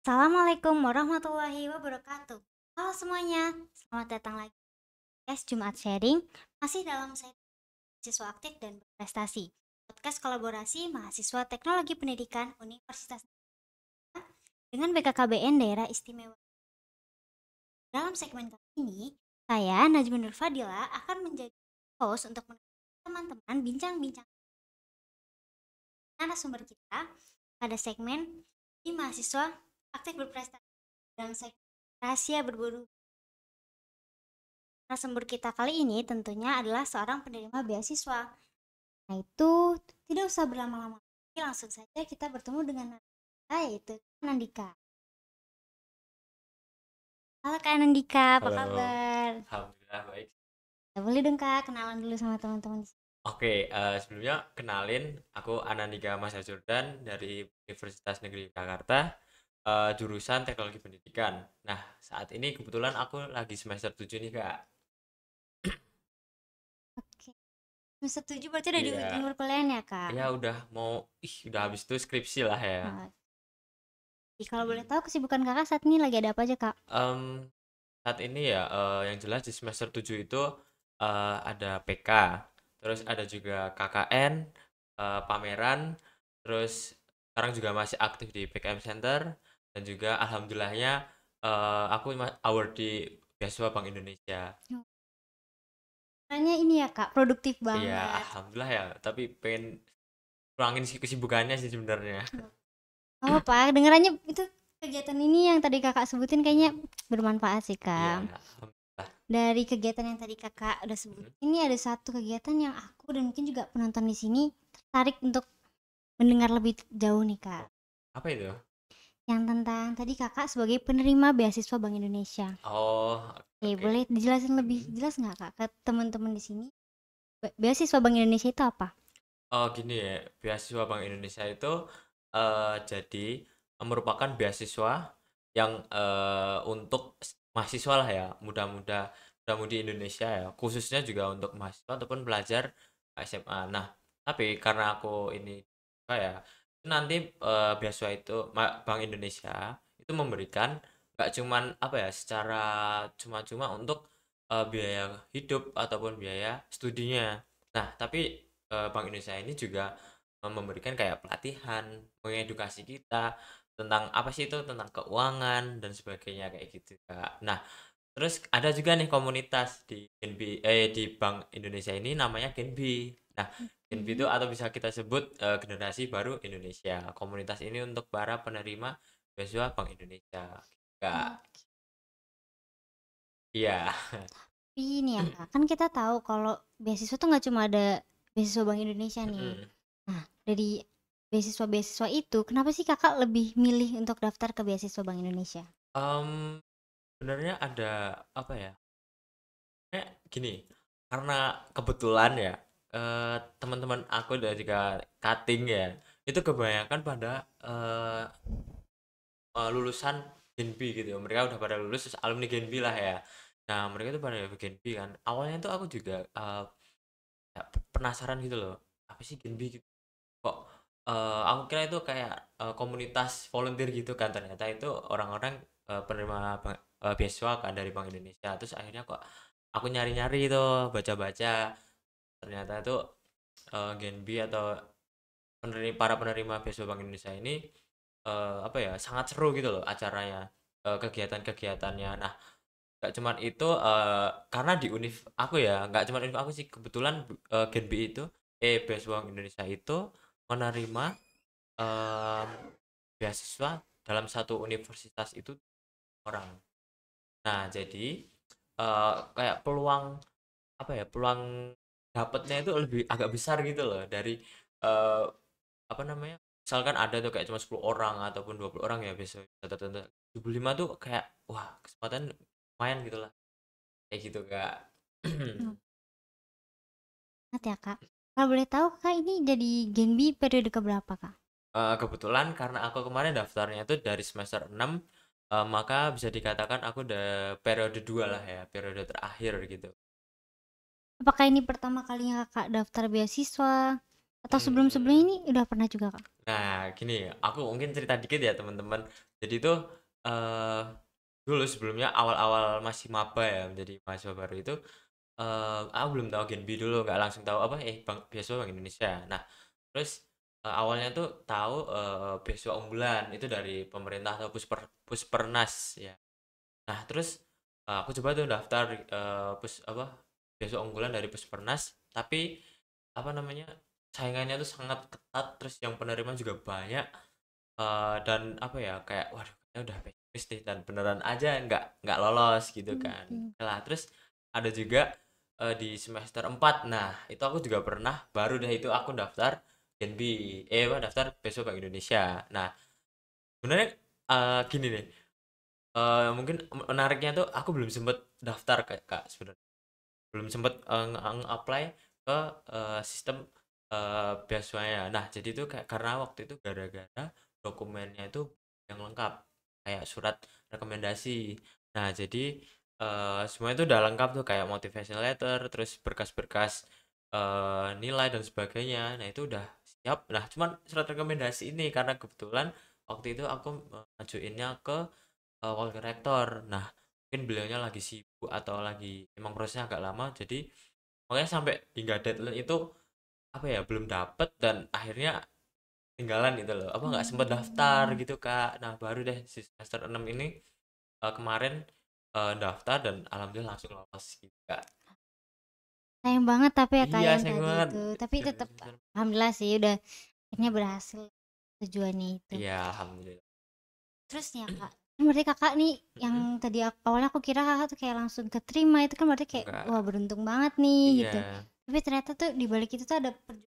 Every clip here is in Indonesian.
Assalamualaikum warahmatullahi wabarakatuh. Halo semuanya, selamat datang lagi di podcast Jumat Sharing, masih dalam saya mahasiswa aktif dan berprestasi. Podcast kolaborasi mahasiswa teknologi pendidikan Universitas dengan BKKBN Daerah Istimewa. Dalam segmen kali ini, saya Najmun Nur Fadila akan menjadi host untuk menemani teman-teman bincang-bincang narasumber kita pada segmen di mahasiswa aktif berprestasi dalam segmen rahasia berburu. Narasumber kita kali ini tentunya adalah seorang penerima beasiswa. Nah itu tidak usah berlama-lama lagi, langsung saja kita bertemu dengan narasumber yaitu Nandika. Halo Kak Nandika, apa Halo, kabar? alhamdulillah baik. Ya, boleh dong Kak kenalan dulu sama teman-teman di sini. Oke, sebelumnya kenalin, aku Anandika Mas Jordan dari Universitas Negeri Jakarta, jurusan Teknologi Pendidikan. Nah, saat ini kebetulan aku lagi semester 7 nih, Kak. Oke, semester 7 berarti udah di ujung Iya, perkuliahan ya Kak? ya udah habis itu skripsi lah ya. Nah, kalau boleh Mm. tahu kesibukan Kakak saat ini lagi ada apa aja Kak? Em, Saat ini ya, yang jelas di semester 7 itu ada PK, terus ada juga KKN, pameran, terus sekarang juga masih aktif di PKM Center, dan juga alhamdulillahnya aku award di beasiswa Bank Indonesia. Makanya ini ya Kak, produktif Iya, banget. alhamdulillah ya, tapi pengen kurangin kesibukannya sih sebenarnya. Oh Pak, dengerannya itu kegiatan ini yang tadi Kakak sebutin kayaknya Hmm, bermanfaat sih iya, Kak. alhamdulillah. Dari kegiatan yang tadi Kakak udah sebut, Hmm, ini ada satu kegiatan yang aku dan mungkin juga penonton di sini tertarik untuk mendengar lebih jauh nih Kak. oh, apa itu? Yang tentang tadi Kakak sebagai penerima beasiswa Bank Indonesia. Oh, Oke, oke. boleh dijelasin lebih Hmm. jelas nggak Kak ke teman-teman di sini? Beasiswa Bank Indonesia itu apa? Oh gini ya, beasiswa Bank Indonesia itu jadi merupakan beasiswa yang untuk mahasiswa lah ya, muda-mudi Indonesia ya, khususnya juga untuk mahasiswa ataupun pelajar SMA. Nah, tapi karena aku ini apa ya, itu nanti beasiswa itu Bank Indonesia itu memberikan nggak cuman apa ya, secara cuma-cuma untuk biaya hidup ataupun biaya studinya. Nah, tapi Bank Indonesia ini juga memberikan kayak pelatihan, mengedukasi kita tentang apa sih itu, tentang keuangan dan sebagainya kayak gitu, Kak. Nah, terus ada juga nih komunitas di Genbi di Bank Indonesia ini namanya Genbi. Nah, Genbi itu Oke. atau bisa kita sebut generasi baru Indonesia. Komunitas ini untuk para penerima beasiswa Bank Indonesia, Kak. Oke. Iya. Tapi ini ya Kak, kan kita tahu kalau beasiswa tuh nggak cuma ada beasiswa Bank Indonesia nih. Mm-mm. Nah, dari beasiswa-beasiswa itu, kenapa sih Kakak lebih milih untuk daftar ke beasiswa Bank Indonesia? Sebenarnya ada apa ya? Gini, karena kebetulan ya, teman-teman aku dan juga cutting ya, itu kebanyakan pada lulusan Genbi gitu ya. Mereka udah pada lulus terus alumni Genbi lah ya. Nah, mereka tuh pada Genbi kan. Awalnya tuh aku juga ya, penasaran gitu loh. Apa sih Genbi gitu? Kok aku kira itu kayak komunitas volunteer gitu kan, ternyata itu orang-orang penerima beasiswa kan dari Bank Indonesia. Terus akhirnya kok aku nyari-nyari itu, baca-baca, ternyata itu Genbi atau para penerima beasiswa Bank Indonesia ini apa ya, sangat seru gitu loh acaranya, kegiatan-kegiatannya. Nah, gak cuman itu, karena di univ aku ya, nggak cuman univ aku sih, kebetulan Genbi itu beasiswa Bank Indonesia itu menerima em, beasiswa dalam satu universitas itu orang. Nah, jadi kayak peluang apa ya, peluang dapatnya itu lebih agak besar gitu loh dari eh, apa namanya, misalkan ada tuh kayak cuma 10 orang ataupun 20 orang ya, biasa tertentu 75 tuh kayak wah, kesempatan lumayan gitu lah, kayak gitu, Kak. Hmm, Ingat ya Kak. Kalau boleh tahu Kak ini jadi Genbi periode keberapa Kak? Kebetulan karena aku kemarin daftarnya itu dari semester 6, maka bisa dikatakan aku udah periode 2 lah ya, periode terakhir gitu. Apakah ini pertama kalinya Kakak daftar beasiswa? Atau sebelum-sebelum Hmm, ini udah pernah juga, Kak? nah gini, aku mungkin cerita dikit ya teman-teman. Jadi itu eh dulu sebelumnya awal-awal masih maba ya menjadi mahasiswa baru itu, aku belum tahu Genbi dulu, nggak langsung tahu apa beasiswa Bank Indonesia. Nah, terus awalnya tuh tahu beasiswa unggulan itu dari pemerintah atau Puspernas ya. Nah, terus aku coba tuh daftar beasiswa unggulan dari Puspernas, tapi apa namanya saingannya tuh sangat ketat, terus yang penerima juga banyak, dan apa ya kayak waduh kayaknya udah pesimis nih dan beneran aja nggak lolos gitu kan. Oke. Lah terus ada juga di semester 4. Nah, itu aku juga pernah baru deh itu aku daftar daftar beasiswa Bank Indonesia. Nah, sebenarnya gini nih, mungkin menariknya tuh aku belum sempet daftar Kak sebenarnya. Belum sempet nge-apply ke sistem beasiswanya. Nah, jadi itu kayak karena waktu itu gara-gara dokumennya itu yang lengkap kayak surat rekomendasi. Nah, jadi semuanya itu udah lengkap tuh kayak motivation letter, terus berkas-berkas nilai dan sebagainya. Nah, itu udah siap. Nah, cuman surat rekomendasi ini karena kebetulan waktu itu aku ngajuinnya ke wakil rektor. Nah, mungkin beliaunya lagi sibuk atau lagi emang prosesnya agak lama, jadi makanya sampai hingga deadline itu apa ya belum dapet dan akhirnya tinggalan gitu loh. Apa nggak sempet daftar Hmm. gitu Kak. Nah, baru deh si semester 6 ini kemarin daftar dan alhamdulillah langsung lolos gitu Kak. Sayang banget tapi ya, Kak, Iya, yang sayang tadi banget. itu. Tapi tetap alhamdulillah sih udah akhirnya berhasil tujuannya itu. Iya, alhamdulillah. Terus nih ya, Kak, kan berarti Kakak nih yang Mm-mm. tadi awalnya aku kira Kakak tuh kayak langsung keterima, itu kan berarti kayak wah Enggak. beruntung banget nih gitu. Iya. Tapi ternyata tuh di balik itu tuh ada perjuangan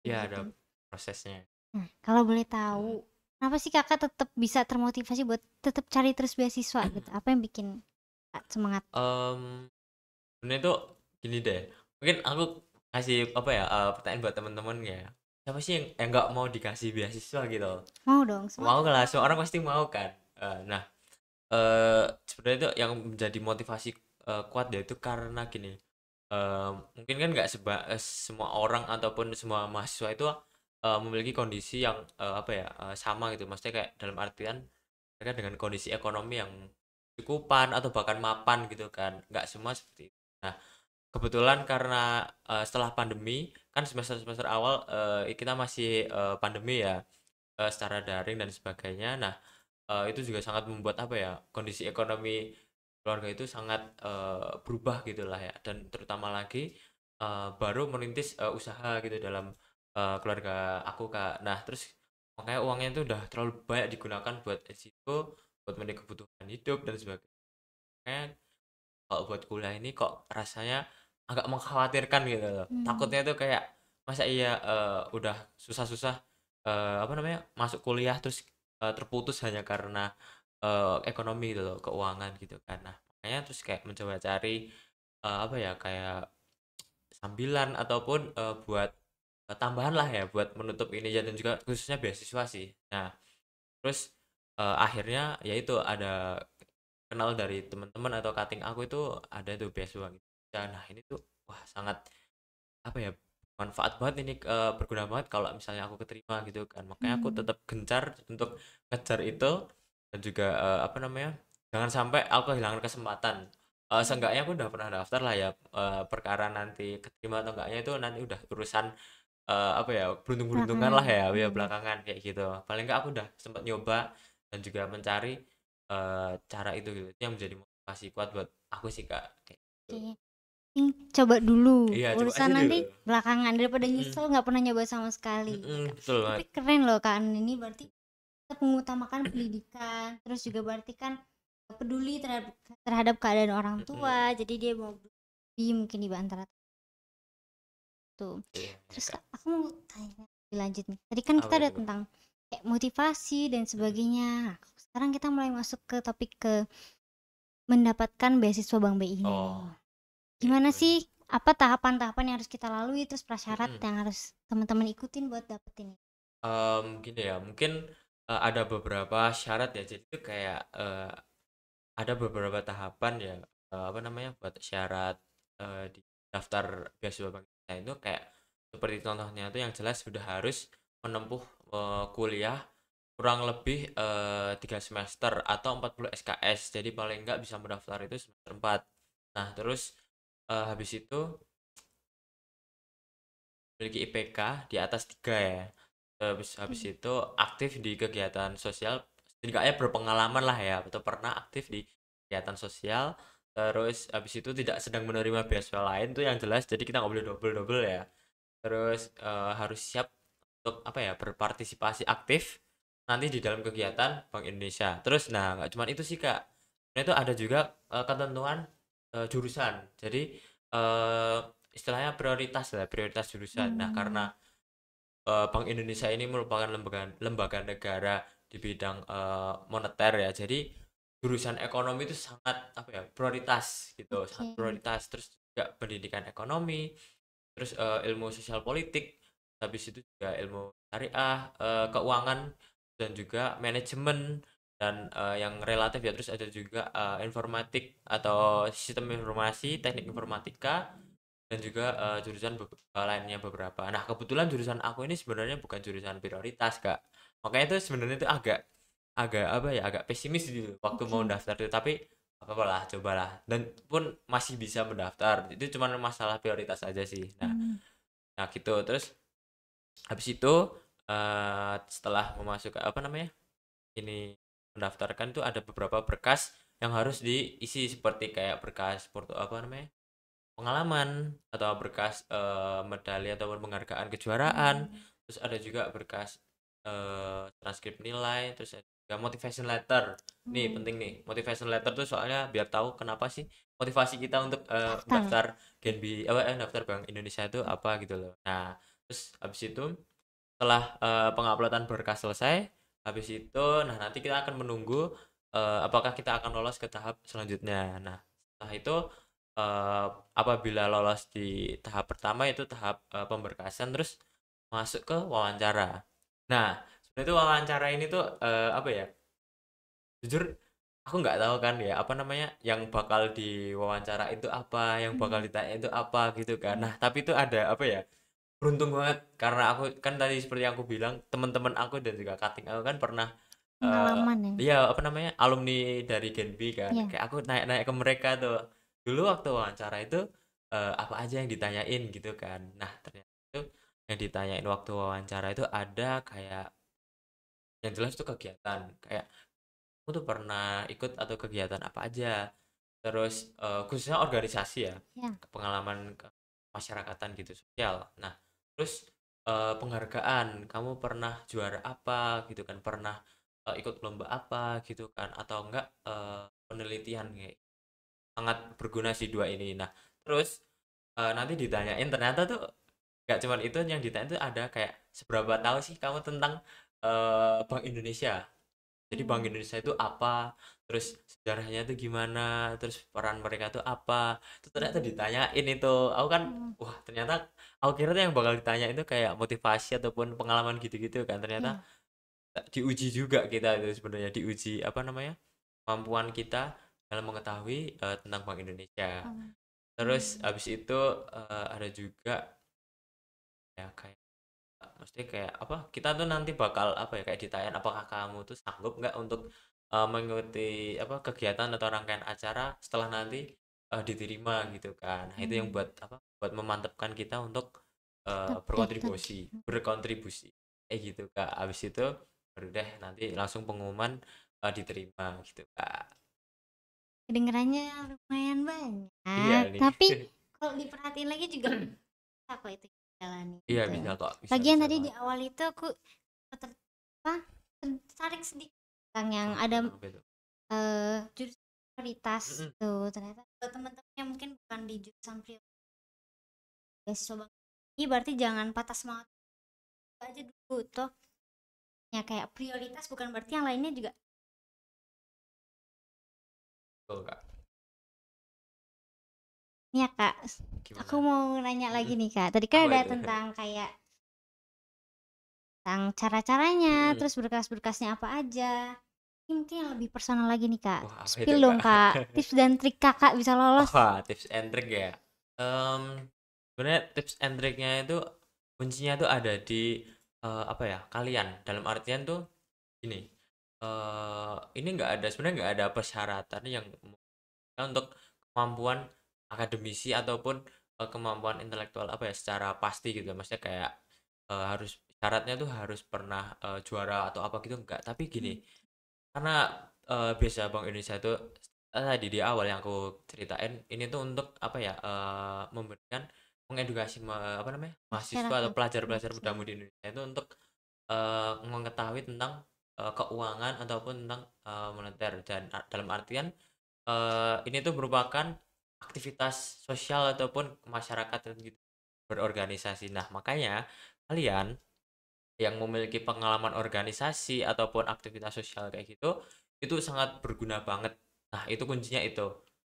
Iya ada gitu. prosesnya. Nah, kalau boleh Mm. tahu, kenapa sih Kakak tetap bisa termotivasi buat tetap cari terus beasiswa gitu? Apa yang bikin Kak semangat? Sebenarnya tuh gini deh, mungkin aku kasih apa ya pertanyaan buat teman-teman ya. Siapa sih yang nggak mau dikasih beasiswa gitu? Mau dong, semua Mau pasti lah, semua mau. orang pasti mau kan. Nah, sebenarnya itu yang menjadi motivasi kuat ya itu karena gini. Mungkin kan nggak semua orang ataupun semua mahasiswa itu memiliki kondisi yang apa ya sama gitu. Maksudnya kayak dalam artian mereka dengan kondisi ekonomi yang cukupan atau bahkan mapan gitu kan. Nggak semua seperti itu. Nah, kebetulan karena setelah pandemi kan semester-semester awal kita masih pandemi ya, secara daring dan sebagainya. Nah, itu juga sangat membuat apa ya kondisi ekonomi keluarga itu sangat berubah gitulah ya dan terutama lagi baru merintis usaha gitu dalam keluarga aku Kak. Nah, terus makanya uangnya itu udah terlalu banyak digunakan buat risiko, buat memenuhi kebutuhan hidup dan sebagainya. Kalau buat kuliah ini kok rasanya agak mengkhawatirkan gitu loh. Hmm. Takutnya itu kayak masa iya udah susah-susah apa namanya masuk kuliah terus terputus hanya karena ekonomi gitu loh, keuangan gitu kan. Nah, makanya terus kayak mencoba cari apa ya kayak sambilan ataupun buat tambahan lah ya buat menutup ini dan juga khususnya beasiswa sih. Nah, terus akhirnya ya itu ada kenal dari teman-teman atau cutting aku itu ada tuh beasiswa gitu. Nah, ini tuh wah sangat apa ya manfaat banget ini berguna banget kalau misalnya aku keterima gitu kan. Makanya aku Hmm. tetap gencar untuk ngejar itu dan juga apa namanya? Jangan sampai aku kehilangan kesempatan. Hmm. Seenggaknya aku udah pernah daftar lah ya perkara nanti keterima atau enggaknya itu nanti udah urusan apa ya beruntung-beruntungan lah Belakangan. ya ya Hmm. belakangan kayak gitu. Paling enggak aku udah sempat nyoba dan juga mencari cara itu gitu. Itu yang menjadi motivasi kuat buat aku sih Kak kayak gitu. Oke. Coba dulu, Iya, coba aja urusan dulu. nanti belakangan daripada Mm-mm, nyesel nggak pernah nyoba sama sekali. betul Tapi banget. keren loh Kak An ini berarti kita mengutamakan pendidikan, terus juga berarti kan peduli terhadap keadaan orang Mm-mm, tua, jadi dia mau beli mungkin di antara tuh. iya Terus Kak. Kak, aku mau tanya dilanjut nih. Tadi kan kita Apa udah itu? tentang kayak motivasi dan Mm-mm. sebagainya. Nah, sekarang kita mulai masuk ke topik ke mendapatkan beasiswa Bank BI ini nih. Oh, oke, Gimana gimana? sih? Apa tahapan-tahapan yang harus kita lalui, terus prasyarat Mm-mm. yang harus teman-teman ikutin buat dapetin ini? Gini ya, mungkin ada beberapa syarat ya. Jadi itu kayak ada beberapa tahapan ya, apa namanya, buat syarat di daftar beasiswa Bank Indonesia itu kayak Seperti contohnya itu yang jelas sudah harus menempuh kuliah kurang lebih 3 semester atau 40 SKS. Jadi paling enggak bisa mendaftar itu semester 4. Nah, terus habis itu memiliki IPK di atas 3 ya. Habis itu aktif di kegiatan sosial, setidaknya berpengalaman lah ya, atau pernah aktif di kegiatan sosial. Terus habis itu tidak sedang menerima beasiswa lain tuh yang jelas, jadi kita nggak boleh double-double ya. Terus harus siap untuk apa ya, berpartisipasi aktif nanti di dalam kegiatan Bank Indonesia. Terus nah nggak cuma itu sih Kak. Nah itu ada juga ketentuan jurusan. Jadi eh, istilahnya prioritas lah, prioritas jurusan. Nah karena Bank Indonesia ini merupakan lembaga lembaga negara di bidang moneter ya. Jadi jurusan ekonomi itu sangat apa ya, prioritas gitu, sangat Oke. prioritas. Terus juga pendidikan ekonomi, terus ilmu sosial politik, habis itu juga ilmu syariah, keuangan dan juga manajemen dan yang relatif ya. Terus ada juga informatik atau sistem informasi, teknik informatika dan juga jurusan lainnya beberapa. Nah, kebetulan jurusan aku ini sebenarnya bukan jurusan prioritas, Kak. Makanya itu sebenarnya itu agak agak apa ya, agak pesimis gitu waktu mau Oke. daftar itu, tapi apa apalah, cobalah. Dan pun masih bisa mendaftar. Itu cuma masalah prioritas aja sih. Nah, Hmm. nah gitu. Terus habis itu setelah memasuk apa namanya? Ini mendaftarkan tuh ada beberapa berkas yang harus diisi seperti kayak berkas porto apa namanya? Pengalaman atau berkas medali ataupun penghargaan kejuaraan. Terus ada juga berkas transkrip nilai, terus ada juga motivation letter. Nih Hmm. penting nih, motivation letter tuh soalnya biar tahu kenapa sih motivasi kita untuk Daftar. daftar Genbi apa daftar Bank Indonesia itu apa gitu loh. Nah, terus habis itu setelah penguploadan berkas selesai, habis itu nah nanti kita akan menunggu apakah kita akan lolos ke tahap selanjutnya. Nah, setelah itu eh, apabila lolos di tahap pertama itu tahap pemberkasan, terus masuk ke wawancara. Nah, sebenarnya itu wawancara ini tuh apa ya? Jujur aku nggak tahu kan ya apa namanya yang bakal diwawancara itu apa, yang bakal Hmm. ditanya itu apa gitu kan. Hmm. Nah, tapi itu ada apa ya? Beruntung banget karena aku kan tadi seperti yang aku bilang, teman-teman aku dan juga cutting aku kan pernah Pengalaman ya. ya apa namanya alumni dari Genbi kan. Iya. Kayak aku naik-naik ke mereka tuh. Dulu waktu wawancara itu apa aja yang ditanyain gitu kan. Nah, ternyata itu yang ditanyain waktu wawancara itu ada kayak yang jelas itu kegiatan. Kayak aku tuh pernah ikut atau kegiatan apa aja. Terus khususnya organisasi ya, Ya. pengalaman ke masyarakatan gitu, sosial. Nah, terus penghargaan, kamu pernah juara apa gitu kan, pernah ikut lomba apa gitu kan, atau enggak penelitian kayak sangat berguna sih dua ini. Nah, terus nanti ditanyain ternyata tuh nggak cuman itu yang ditanya tuh ada kayak seberapa tahu sih kamu tentang Bank Indonesia. Jadi Bank Hmm. Indonesia itu apa, terus sejarahnya itu gimana, terus peran mereka itu apa, itu ternyata ditanyain itu. Aku kan, Hmm. wah ternyata aku kira tuh yang bakal ditanya itu kayak motivasi ataupun pengalaman gitu-gitu kan. Ternyata Ya. diuji juga kita itu sebenarnya, diuji apa namanya, kemampuan kita dalam mengetahui tentang Bank Indonesia. Hmm. Terus habis itu ada juga ya kayak maksudnya kayak apa, kita tuh nanti bakal apa ya, kayak ditanya apakah kamu tuh sanggup nggak untuk mengikuti apa kegiatan atau rangkaian acara setelah nanti diterima gitu kan. Nah itu yang Hmm. buat apa, buat memantapkan kita untuk Tetap daftar. berkontribusi kayak gitu Kak. Habis itu baru deh nanti langsung pengumuman diterima gitu Kak. Kedengarannya lumayan Iya banyak, nih. tapi kalau diperhatiin lagi juga bisa kok itu jalani Iya gitu. bisa kok, bisa Lagian bisa tadi di banget. awal itu aku ter apa, tertarik sedikit tentang yang Wah ada kenapa itu? jurusan prioritas Mm-mm. tuh. Ternyata buat teman-teman yang mungkin bukan di jurusan beasiswa Bank ini, berarti jangan patah semangat aja dulu toh. Ya kayak prioritas bukan berarti yang lainnya juga. Betul Kak. Ya Kak, aku Gimana? mau nanya lagi Mm-mm. nih Kak. Tadi kan Apa ada itu? tentang kayak tentang cara-caranya, Mm-mm. terus berkas-berkasnya apa aja. Ini mungkin yang lebih personal lagi nih Kak. Wah, apa itu, Spill dong Kak? Kak, tips dan trik Kakak bisa lolos. Wah, tips and trick ya. Sebenarnya tips and triknya itu kuncinya tuh ada di apa ya, kalian. Dalam artian tuh gini, ini nggak ada, sebenarnya nggak ada persyaratan yang untuk kemampuan akademisi ataupun kemampuan intelektual apa ya secara pasti gitu. Maksudnya kayak harus syaratnya tuh harus pernah juara atau apa gitu enggak. Tapi gini, Hmm. karena biasa Bank Indonesia itu tadi di awal yang aku ceritain ini tuh untuk apa ya, memberikan mengedukasi apa namanya, mahasiswa atau Masyarakat. pelajar-pelajar Oke. muda-mudi Indonesia itu untuk mengetahui tentang keuangan ataupun tentang moneter dan dalam artian ini tuh merupakan aktivitas sosial ataupun masyarakat gitu, berorganisasi. Nah, makanya kalian yang memiliki pengalaman organisasi ataupun aktivitas sosial kayak gitu, itu sangat berguna banget. Nah, itu kuncinya itu.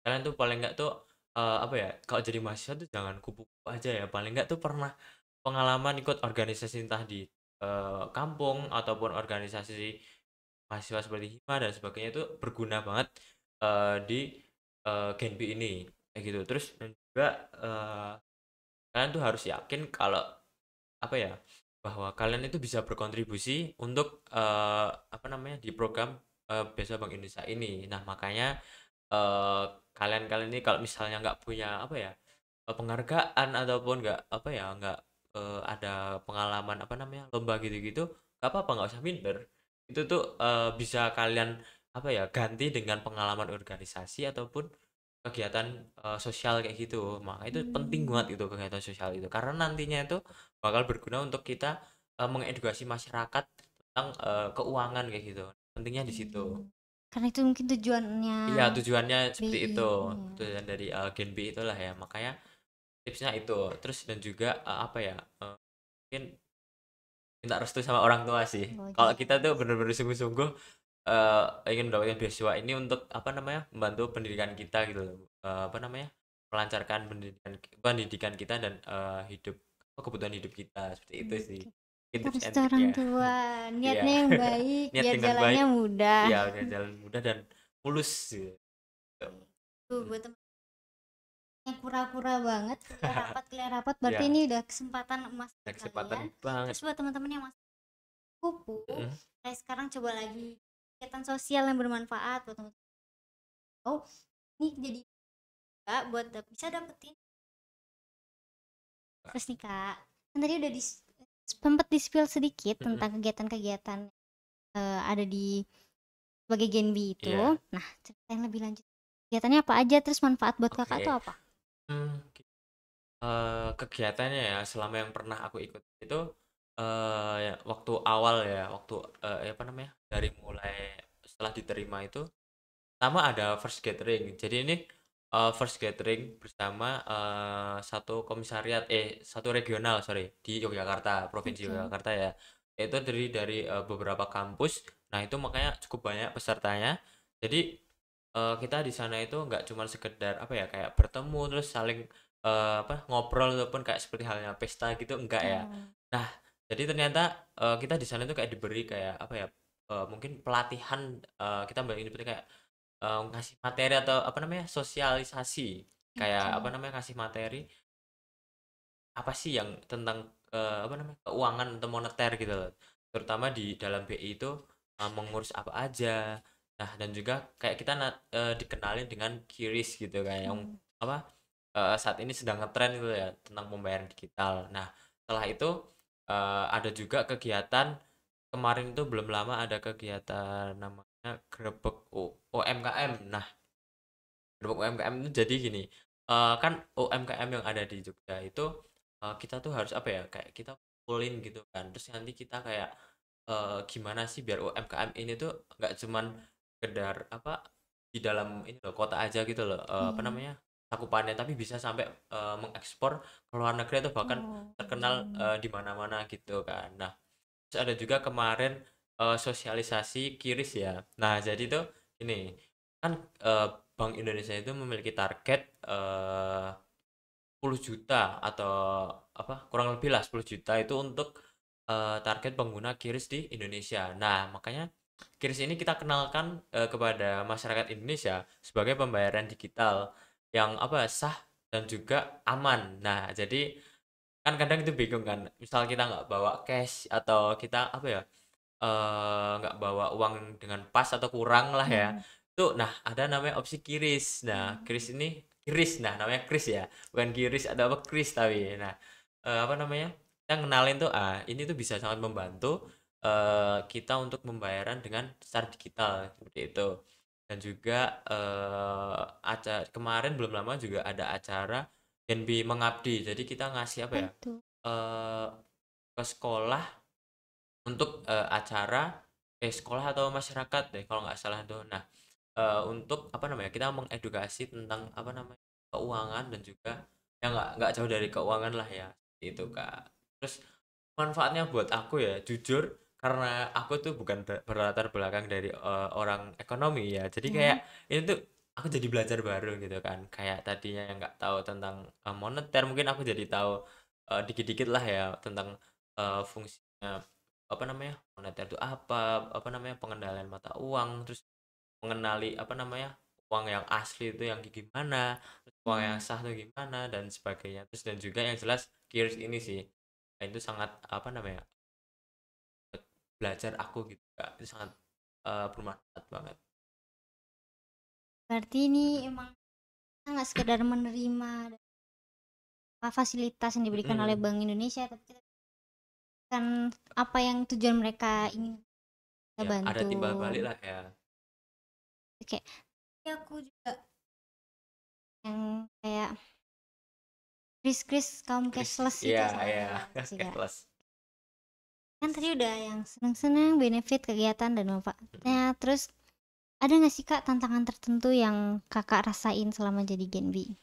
Kalian tuh paling nggak tuh apa ya, kalau jadi mahasiswa tuh jangan kupu-kupu aja ya. Paling nggak tuh pernah pengalaman ikut organisasi entah di kampung ataupun organisasi mahasiswa seperti hima dan sebagainya itu berguna banget di Genbi ini kayak gitu. Terus dan juga kalian tuh harus yakin kalau apa ya, bahwa kalian itu bisa berkontribusi untuk apa namanya, di program Beasiswa Bank Indonesia ini. Nah, makanya eh, kalian-kalian ini kalau misalnya nggak punya apa ya, penghargaan ataupun nggak apa ya, nggak ada pengalaman apa namanya, lomba gitu-gitu, nggak apa-apa, nggak usah minder. Itu tuh bisa kalian apa ya, ganti dengan pengalaman organisasi ataupun kegiatan sosial kayak gitu. Maka itu penting Hmm. banget itu kegiatan sosial itu karena nantinya itu bakal berguna untuk kita mengedukasi masyarakat tentang keuangan kayak gitu. Pentingnya di situ. Hmm. Karena itu mungkin tujuannya Iya, tujuannya seperti BI. itu. Iya. Tujuan dari Gen B itulah ya. Makanya tipsnya itu. Terus dan juga apa ya? Mungkin minta restu sama orang tua sih. Oh, Kalau kita tuh yes. bener-bener sungguh-sungguh ingin mendapatkan beasiswa ini untuk apa namanya? Membantu pendidikan kita gitu loh. Apa namanya? Melancarkan pendidikan kita dan hidup kebutuhan hidup kita seperti itu sih. Oke. Mungkin Kita tips restu and trick orang ya. tua. Iya. Niatnya yang baik, Niat biar dengan jalannya baik, mudah. iya, dengan jalan mudah dan mulus gitu. Tuh, Hmm. buat teman yang kura-kura banget kuliah rapat berarti Ya, ini udah kesempatan emas ada buat kesempatan kalian. banget. Terus buat teman-teman yang masih kupu, Mm. mulai sekarang coba lagi kegiatan sosial yang bermanfaat buat teman-teman. Oh, ini jadi Kak buat bisa dapetin. Terus nih Kak, kan tadi udah sempat di-spill sedikit Mm-mm. tentang kegiatan-kegiatan ada di sebagai Gen B itu. Iya, Nah, ceritain lebih lanjut. Kegiatannya apa aja, terus manfaat buat kakak tuh oke. apa? Hmm, kegiatannya ya selama yang pernah aku ikut itu ya, waktu awal ya, waktu apa namanya, dari mulai setelah diterima itu, pertama ada first gathering. Jadi ini first gathering bersama satu komisariat, satu regional, sorry, di Yogyakarta, provinsi Oke. Yogyakarta ya. Itu dari beberapa kampus. Nah, itu makanya cukup banyak pesertanya. Jadi kita di sana itu nggak cuma sekedar apa ya, kayak bertemu terus saling apa, ngobrol ataupun kayak seperti halnya pesta gitu, enggak ya. Oh. Nah, jadi ternyata kita di sana itu kayak diberi kayak apa ya, mungkin pelatihan, kita ini kayak ngasih materi atau apa namanya, sosialisasi, kayak apa Oke. namanya, kasih materi apa sih yang tentang apa namanya, keuangan atau moneter gitu loh. Terutama di dalam BI itu mengurus apa aja. Nah, dan juga kayak kita dikenalin dengan QRIS gitu, kayak yang Hmm. apa, saat ini sedang ngetren gitu ya tentang pembayaran digital. Nah, setelah itu ada juga kegiatan kemarin itu belum lama ada kegiatan namanya Grebek UMKM. Nah, Grebek UMKM itu jadi gini, kan UMKM yang ada di Jogja itu kita tuh harus apa ya, kayak kita kumpulin gitu kan. Terus nanti kita kayak gimana sih biar UMKM ini tuh nggak cuman sekedar apa, di dalam ini loh, kota aja gitu loh, apa Iya. namanya, cakupannya, tapi bisa sampai mengekspor ke luar negeri atau bahkan Oh. terkenal di mana-mana gitu kan. Nah, terus ada juga kemarin sosialisasi QRIS ya. Nah, jadi tuh ini kan Bank Indonesia itu memiliki target 10 juta atau apa, kurang lebih lah 10 juta itu untuk target pengguna QRIS di Indonesia. Nah, makanya QRIS ini kita kenalkan kepada masyarakat Indonesia sebagai pembayaran digital yang apa, sah dan juga aman. Nah, jadi kan kadang itu bingung kan, misal kita nggak bawa cash atau kita apa ya, nggak bawa uang dengan pas atau kurang lah ya, Hmm. tuh nah ada namanya opsi QRIS. Nah QRIS, nah namanya kris ya, bukan QRIS atau apa, kris tapi. Nah, apa namanya, kita ngenalin tuh, ini tuh bisa sangat membantu, kita untuk pembayaran dengan secara digital, seperti itu. Dan juga, kemarin belum lama juga ada acara Genbi Mengabdi. Jadi kita ngasih apa Apa ya, itu? eee, ke sekolah untuk, acara sekolah atau masyarakat deh kalau nggak salah tuh. Nah, untuk apa namanya, kita mengedukasi tentang apa namanya, keuangan dan juga ya nggak jauh dari keuangan lah ya, itu Kak. Terus manfaatnya buat aku ya, jujur karena aku tuh bukan berlatar belakang dari, orang ekonomi ya. Jadi kayak Ya. ini tuh aku jadi belajar baru gitu kan. Kayak tadinya yang nggak tahu tentang, moneter, mungkin aku jadi tahu, dikit-dikit lah ya tentang, fungsinya apa namanya, moneter itu apa namanya, pengendalian mata uang, terus mengenali apa namanya, uang yang asli itu yang gimana, terus uang yang Hmm. sah itu gimana dan sebagainya. Terus dan juga yang jelas QRIS ini sih, nah, itu sangat apa namanya, belajar aku gitu Kak, itu sangat, bermanfaat banget. Berarti ini Mhm. emang kita nggak sekedar menerima fasilitas yang diberikan oleh Mhm. Bank Indonesia, tapi kita kan apa yang tujuan mereka ingin kita Ya ada bantu. timbal balik lah ya. Kayak ya aku juga yang kayak kris-kris kaum QRIS, cashless itu iya sangat iya, membantu sih Kak. cashless. Kan tadi udah yang senang-senang benefit kegiatan dan Mhm. manfaatnya. Terus ada nggak sih Kak tantangan tertentu yang Kakak rasain selama jadi Genbi?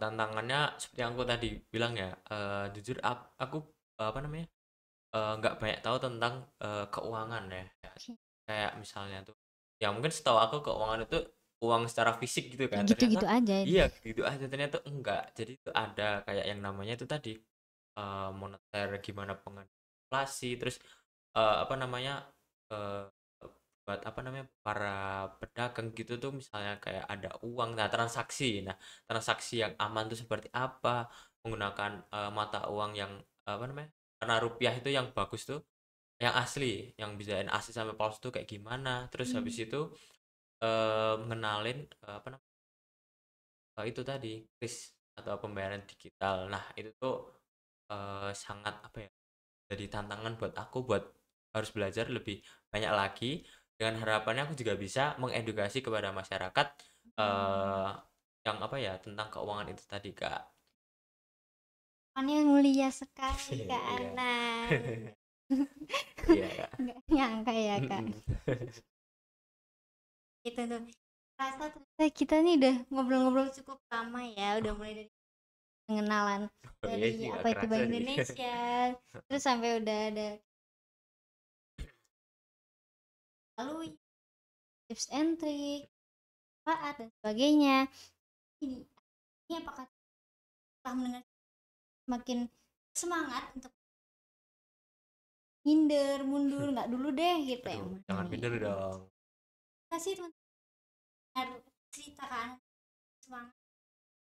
Tantangannya seperti yang aku tadi bilang ya, jujur aku, apa namanya, nggak banyak tahu tentang, keuangan ya. Oke. Kayak misalnya tuh, ya mungkin setahu aku keuangan itu uang secara fisik gitu Ya kan, gitu-gitu ternyata aja. iya gitu aja, ternyata enggak. Jadi itu ada kayak yang namanya itu tadi, moneter, gimana pengendalian inflasi, terus, apa namanya, eee, buat apa namanya, para pedagang gitu tuh misalnya kayak ada uang, nah transaksi. Nah, transaksi yang aman tuh seperti apa, menggunakan, mata uang yang, apa namanya, karena rupiah itu yang bagus tuh yang asli, yang bedain asli sampai palsu tuh kayak gimana. Terus habis Hmm. itu, ngenalin, apa namanya, itu tadi, kris atau pembayaran digital. Nah, itu tuh, sangat apa ya, jadi tantangan buat aku buat harus belajar lebih banyak lagi, dengan harapannya aku juga bisa mengedukasi kepada masyarakat, Hmm. eee, yang apa ya, tentang keuangan itu tadi, Kak. Yang mulia sekali Kak Iya. Anan. Iya, Kak. Nggak nyangka ya Kak. Mhm. Gitu tuh. Rasa ternyata kita nih udah ngobrol-ngobrol cukup lama ya. Udah mulai dari pengenalan Oh iya dari sih, nggak apa itu kerasa Bank sih. Indonesia. Terus sampai udah ada lalu tips and trick, manfaat dan sebagainya. Ini apakah telah mendengar semakin semangat untuk minder, mundur, nggak dulu deh gitu ya. Aduh, jangan minder dong. Kasih teman cerita kan semangat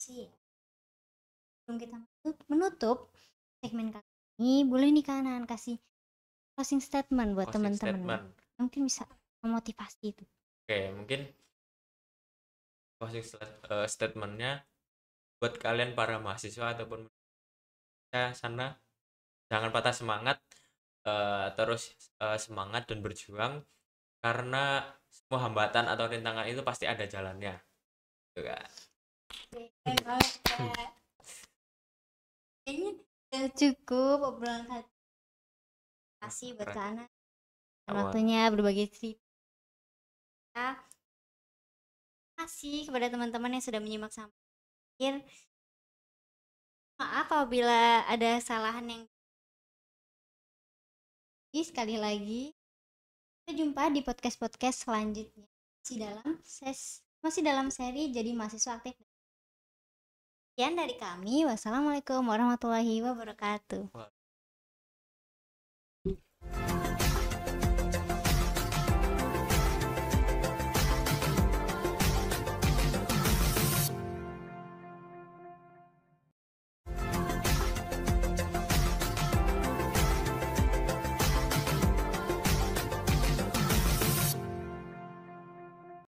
sih ya. Sebelum kita menutup segmen kali ini, boleh nih kanan kasih closing statement buat Closing teman-teman nih. statement. Mungkin bisa memotivasi itu. Oke, mungkin closing statement-nya buat kalian para mahasiswa ataupun sana, jangan patah semangat, terus, semangat dan berjuang karena semua hambatan atau rintangan itu pasti ada jalannya, gitu Kak. Keren banget Kak. Kayaknya udah cukup obrolan kali. Terima kasih buat Keren. Kak Ana dan Sama. waktunya berbagi cerita. Terima kasih kepada teman-teman yang sudah menyimak sampai akhir. Maaf apabila ada kesalahan yang sekali lagi. Sampai jumpa di podcast-podcast selanjutnya. Masih dalam seri jadi mahasiswa aktif. Sekian dari kami. Wassalamualaikum warahmatullahi wabarakatuh.